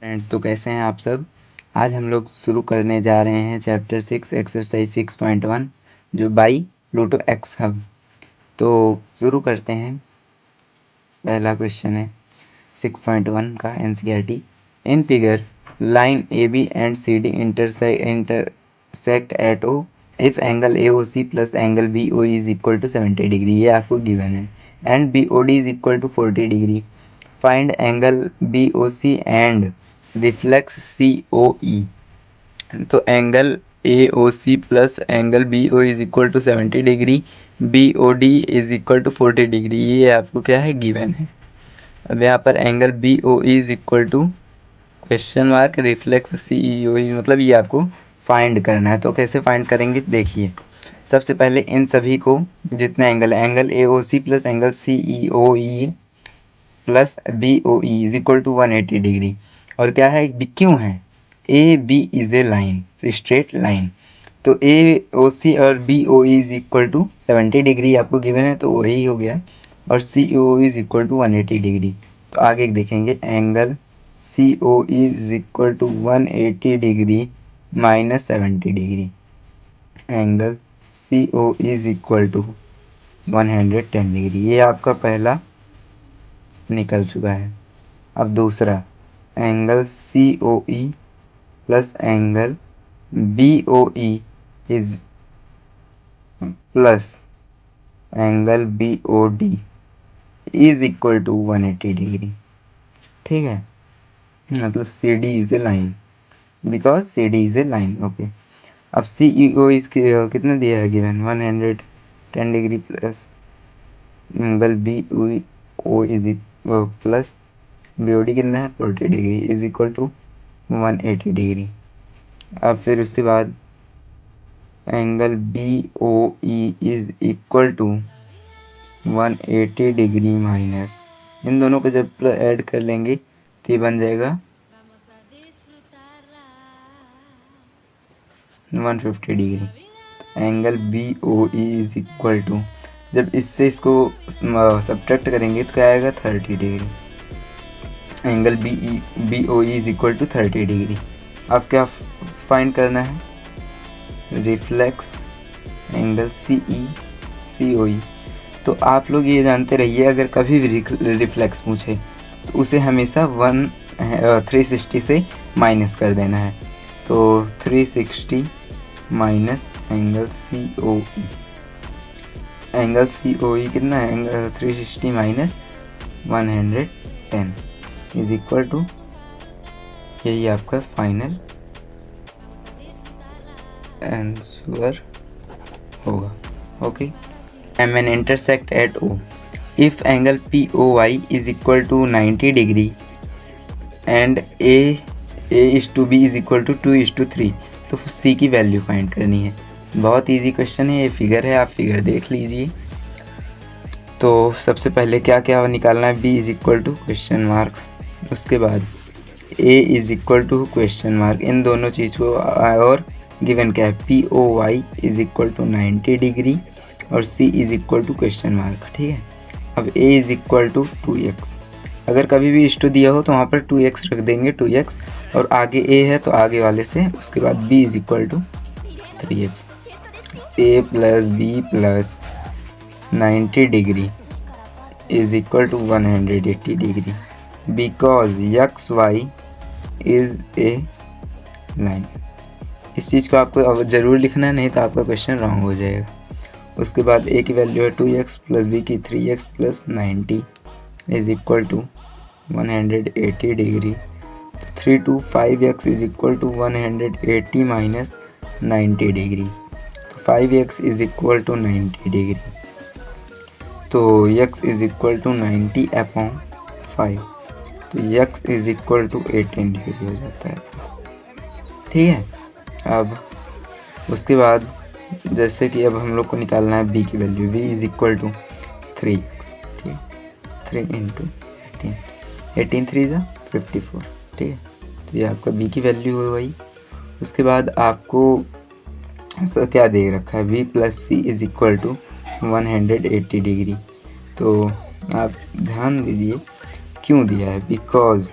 Friends, तो कैसे हैं आप सब। आज हम लोग शुरू करने जा रहे हैं चैप्टर 6 एक्सरसाइज 6.1 जो बाई प्लूटो एक्स हब। तो शुरू करते हैं। पहला क्वेश्चन है 6.1 का NCERT. In figure line A B and C D intersect at O if angle A O C plus angle B O is equal to 70 degree, ये आपको गिवन है, and B O D is equal to 40 degree. Find angle B O C and reflex C O E. तो angle A O C plus angle B O is equal to 70 degree, B O D is equal to 40 degree, ये आपको क्या है, given है। अब यहाँ पर angle B O is equal to question mark reflex C E O E, मतलब ये आपको फाइंड करना है। तो कैसे फाइंड करेंगे, देखिए। सबसे पहले इन सभी को, जितने angle A O C plus angle C E O E plus B O E is equal to 180 degree, और क्या है, क्यों है, A B is a line, straight line. तो ए ओ सी और B O E is equal to 70 degree आपको given है, तो वही हो गया, और C O is equal to 180 degree. तो आगे देखेंगे, angle C O is equal to 180 degree minus 70 degree, angle C O is equal to 110 degree, ये आपका पहला निकल चुका है। अब दूसरा, angle C O E plus angle B O E is plus angle B O D is equal to 180 degree. ठीक है, मतलब C D is a line, because C D is a line. Okay, अब C E O is कितना दिया है, given 110 degree plus angle B O is plus B O D कितना है, 40 degree is equal to 180 degree. अब फिर उसके बाद angle B O E is equal to 180 degree minus, इन दोनों को जब ऐड कर लेंगे तो ये बन जाएगा 150 degree. Angle B O E is equal to, जब इससे इसको सब्ट्रैक्ट करेंगे तो क्या आएगा, 30 degree. Angle B O E is equal to 30 degree. अब क्या फाइंड करना है, reflex angle C O E. तो आप लोग ये जानते रहिए, अगर कभी भी रिफ्लेक्स पूछे तो उसे हमेशा 360 से माइनस कर देना है। तो 360 minus angle C O E, angle C O E कितना है, angle 360 minus 110 is equal to, यही आपका फाइनल आंसर होगा। Okay, M N intersect at O if angle P O Y is equal to 90 degree and A is to B is equal to 2:3, तो सी की value find करनी है। बहुत easy question है, ये फिगर है, आप फिगर देख लीजिए। तो सबसे पहले क्या क्या निकालना है, B is equal to question mark, उसके बाद A is equal to question mark, इन दोनों चीज़ को, और गिवन क्या है, P O Y is equal to 90 degree और C is equal to question mark. ठीक है, अब ए इज इक्वल टू 2x, अगर कभी भी इस टू दिया हो तो वहाँ पर 2x रख देंगे, 2x, और आगे ए है तो आगे वाले से, उसके बाद b is equal to 3x। A plus B plus 90 degree is equal to 180 degree, because X Y is a line. इस चीज़ को आपको अब ज़रूर लिखना है, नहीं तो आपका क्वेश्चन रॉन्ग हो जाएगा। उसके बाद ए की वैल्यू है 2x प्लस बी की 3x plus 90 is equal to 180 degree. 3 to 5x is equal to 180 minus 90 degree, तो 5x is equal to 90 degree, तो x is equal to 90 upon 5, तो x is equal to 18 degree हो जाता है। ठीक है, अब उसके बाद जैसे कि अब हम लोग को निकालना है b की value, v is equal to 3x, ठीक, 3 इंटू 18 3 ज़ा 54। ठीक है, तो ये आपका b की वैल्यू हो गई। उसके बाद आपको ऐसा क्या दे रखा है, v plus C is equal to 180 degree, तो आप ध्यान दीजिए क्यों दिया है, because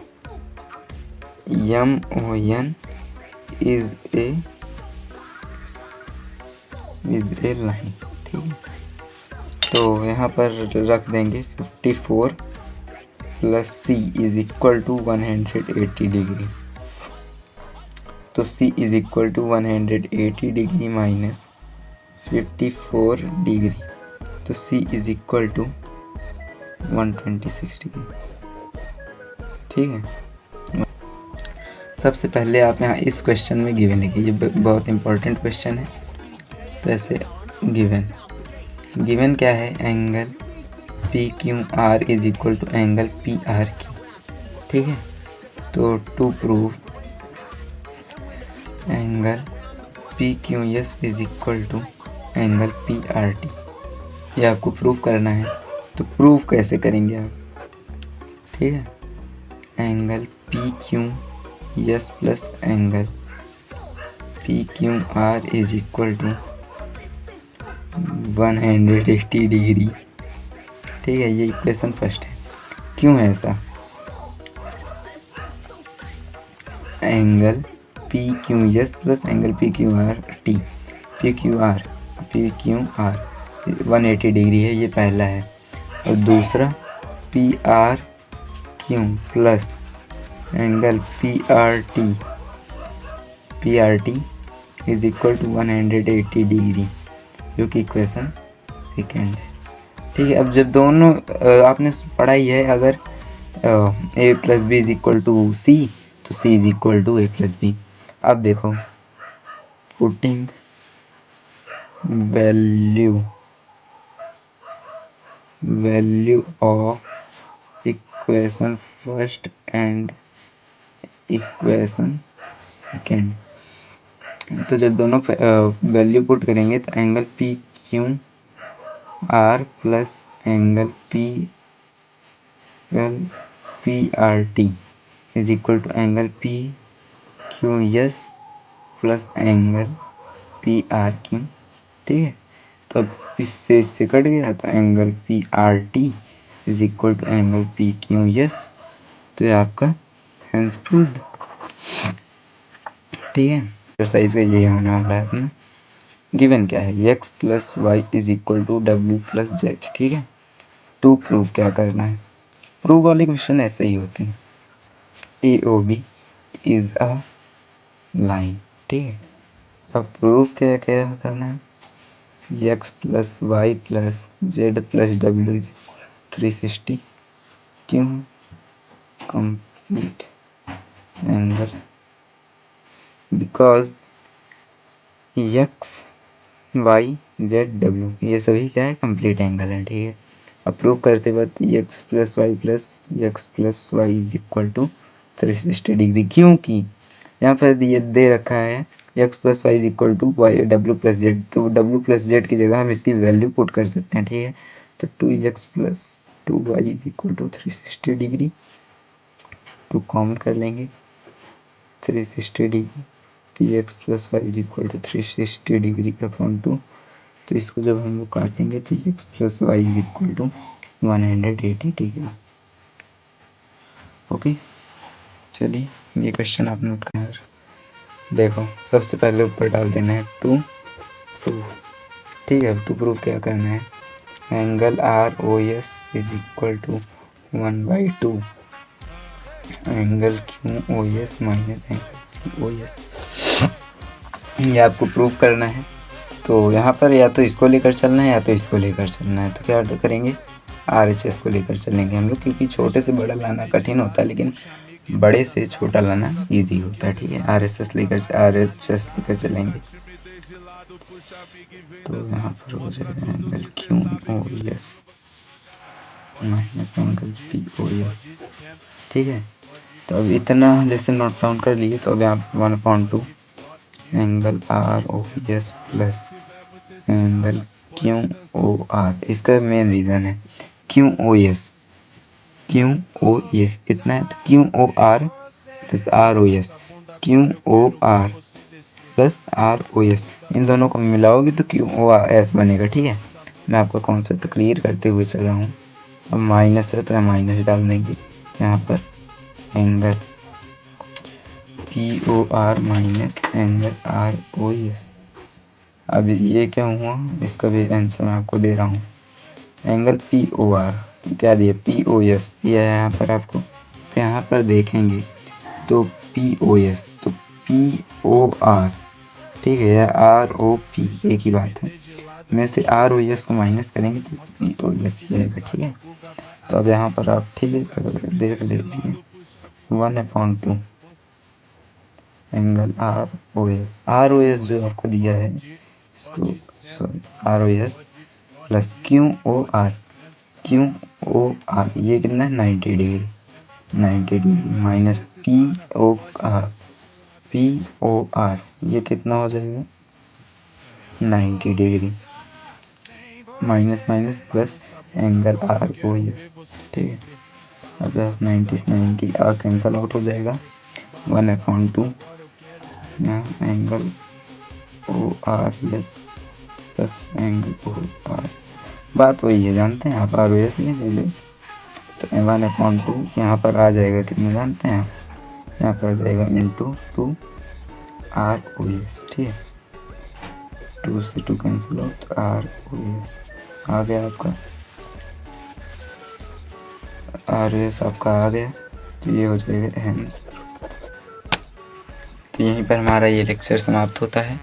MON is a line. ठीक है, तो यहाँ पर रख देंगे 54 plus C is equal to 180 degree. तो C is equal to 180 degree minus 54 degree, तो C is equal to 126 degree. ठीक है, सबसे पहले आप यहाँ इस क्वेश्चन में गिवन लिखिए, ये बहुत इंपॉर्टेंट क्वेश्चन है। तो ऐसे गिवन क्या है, angle PQR is equal to angle PRQ। ठीक है, तो to prove angle PQS is equal to angle PRT, ये आपको प्रूव करना है। तो प्रूव कैसे करेंगे आप, ठीक है, angle PQS plus angle PQR is equal to 180 degree. ठीक है, ये इक्वेशन फर्स्ट है। क्यों है ऐसा, angle PQS plus angle PQRT, PQR 180 degree है, ये पहला है। और दूसरा PRQ plus angle PRT is equal to 180 degree, जो कि इक्वेशन सेकेंड है। ठीक है, अब जब दोनों आपने पढ़ाई है, अगर A plus B is equal to C, तो C is equal to A plus B. अब देखो, putting value of equation first and equation second, तो जब दोनों वैल्यू पुट करेंगे तो angle PQR plus angle PRT is equal to angle PQS plus angle PRQ। ठीक है, तो अब इससे कट गया, तो angle PRT is equal to angle PQS, तो ये आपका आंसर प्रूव्ड। ठीक है, एक्सरसाइज का ये होने वाला है अपना। गिवन क्या है, x plus Y is equal to W plus Z. ठीक है, टू प्रूव क्या करना है, प्रूव वाले क्वेश्चन ऐसे ही होते हैं। AOB is a line. ठीक है, अब प्रूव क्या क्या करना है, x plus Y plus Z plus W 360 क्यों, complete angle because x Y Z W ये सभी क्या है, कंप्लीट एंगल है। ठीक है, अप्रूव करते वक्त x plus Y is equal to 360 degree, क्योंकि यहाँ पर ये दे रखा है x plus Y is equal to W plus Z, तो डब्ल्यू प्लस जेड की जगह हम इसकी वैल्यू पुट कर सकते हैं। ठीक है, तो 2x plus 2y is equal to 360 degree, two common कर लेंगे 360 डिग्री, तो x plus Y is equal to 360 degree का अपॉन 2, तो इसको जब हम लोग काटेंगे तो x plus Y is equal to 180 degree. Okay, चलिए ये क्वेश्चन आप नोट करें। देखो, सबसे पहले ऊपर डाल देना है टू प्रूफ। ठीक है, टू प्रूफ क्या करना है, angle ROS is equal to 1/2 angle QOS minus angle QOS, ये आपको प्रूफ करना है। तो यहाँ पर या तो इसको लेकर चलना है या तो इसको लेकर चलना है, तो क्या करेंगे, RHS को लेकर चलेंगे हम लोग, क्योंकि छोटे से बड़ा लाना कठिन होता है, लेकिन बड़े से छोटा लाना इजी होता है। ठीक है, RHS लेकर चलेंगे, तो यहाँ पर हो जाएगा angle QOS minus angle POS। ठीक है, तो अब इतना जैसे नोट डाउन कर लिए, तो अब यहाँ 1/2 angle ROS plus angle QOR, इसका मेन रीज़न है QOS इतना है, तो QOR plus ROS, QOR plus ROS, इन दोनों को मिलाओगे तो QOS बनेगा। ठीक है, मैं आपका कॉन्सेप्ट क्लियर करते हुए चल रहा हूँ। अब माइनस है तो हम माइनस डाल देंगे यहाँ पर, angle POR minus angle ROS। अब ये क्या हुआ, इसका भी आंसर मैं आपको दे रहा हूँ। एंगल POR क्या दिया, POS दिया है यहाँ पर आपको। तो यहाँ पर देखेंगे तो POS तो POR, ठीक है, या ROP एक ही बात है। में से ROS को माइनस करेंगे तो POS आएगा, ठीक है। तो अब यहाँ पर आप ठीक है देख लीजिए 1/2 एंगल ROS जो आपको दिया है इसको, सॉरी, ROS प्लस QOR ये कितना है 90 डिग्री, 90 डिग्री माइनस POR ये कितना हो जाएगा 90 degree minus minus plus angle ROS, ठीक है। अब 90 से 90 कैंसल आउट हो जाएगा 1/2 यहाँ angle ORS plus angle OR। बात वही है, जानते हैं आप ROS ले लीजिए। तो 1/2 यहाँ पर आ जाएगा कितने जानते हैं आप, यहाँ पर आ जाएगा इंटू 2 ROS, ठीक है। 2 से 2 कैंसिल आउट ROS आ गया आपका, ROS आपका आ गया। तो ये हो जाएगा आंसर। तो यहीं पर हमारा ये लेक्चर समाप्त होता है।